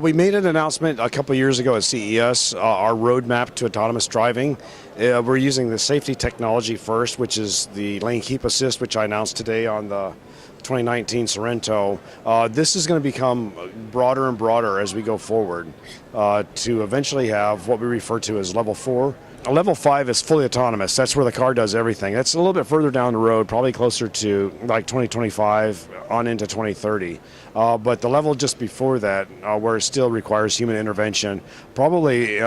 We made an announcement a couple years ago at CES, our roadmap to autonomous driving. We're using the safety technology first, which is the lane keep assist, which I announced today on the 2019 Sorento. This is going to become broader and broader as we go forward to eventually have what we refer to as level 4. Level 5 is fully autonomous. That's where the car does everything. That's a little bit further down the road, probably closer to like 2025 on into 2030. But the level just before that, where it still requires human intervention, probably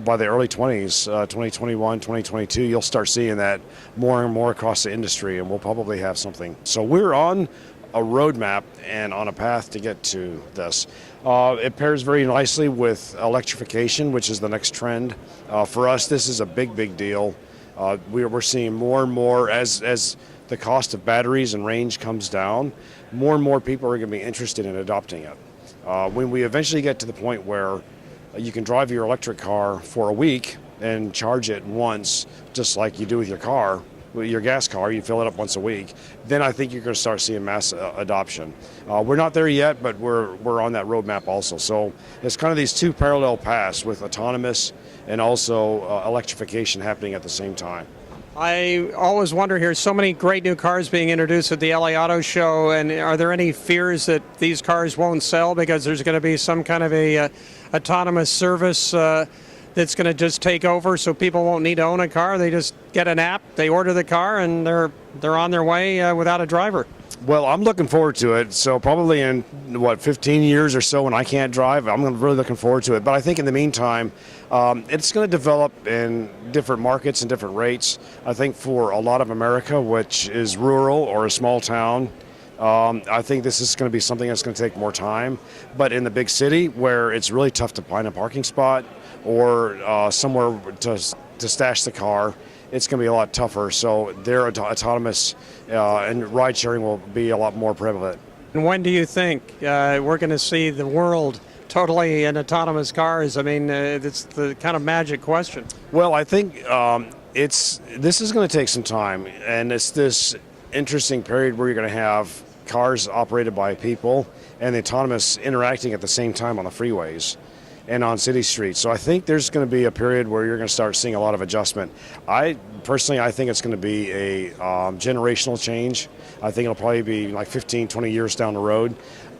by the early 20s, 2021, 2022, you'll start seeing that more and more across the industry, and we'll probably have something. So we're on a roadmap and on a path to get to this. It pairs very nicely with electrification, which is the next trend. For us, this is a big deal. We're seeing more and more as the cost of batteries and range comes down, more and more people are going to be interested in adopting it. When we eventually get to the point where you can drive your electric car for a week and charge it once, just like you do with your car, with your gas car, you fill it up once a week, then I think you're going to start seeing mass adoption. We're not there yet, but we're on that roadmap also. So it's kind of these two parallel paths with autonomous and also electrification happening at the same time. I always wonder, here, so many great new cars being introduced at the LA Auto Show, and are there any fears that these cars won't sell because there's going to be some kind of a autonomous service that's going to just take over, so people won't need to own a car? They just get an app, they order the car, and they're on their way without a driver. Well, I'm looking forward to it. So probably in, 15 years or so when I can't drive, I'm really looking forward to it. But I think in the meantime, it's going to develop in different markets and different rates. I think for a lot of America, which is rural or a small town, I think this is going to be something that's going to take more time. But in the big city, where it's really tough to find a parking spot or somewhere to stash the car, it's going to be a lot tougher. So their autonomous and ride sharing will be a lot more prevalent. And when do you think we're going to see the world totally in autonomous cars? I mean, it's the kind of magic question. Well, I think this is going to take some time, and it's this interesting period where you're going to have cars operated by people and the autonomous interacting at the same time on the freeways and on city streets. So I think there's going to be a period where you're going to start seeing a lot of adjustment. I think it's going to be a generational change. I think it'll probably be like 15, 20 years down the road.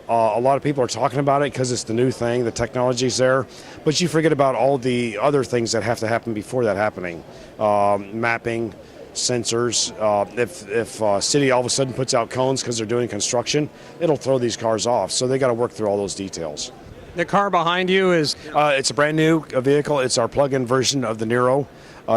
A lot of people are talking about it because it's the new thing, the technology's there, but you forget about all the other things that have to happen before that happening. Mapping, sensors. If a city all of a sudden puts out cones because they're doing construction, it'll throw these cars off. So they got to work through all those details. The car behind you is? It's a brand new vehicle. It's our plug-in version of the Niro.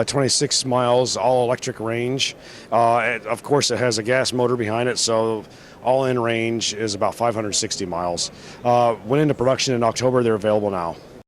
26 miles all electric range. Of course, it has a gas motor behind it, so all in range is about 560 miles. Went into production in October. They're available now.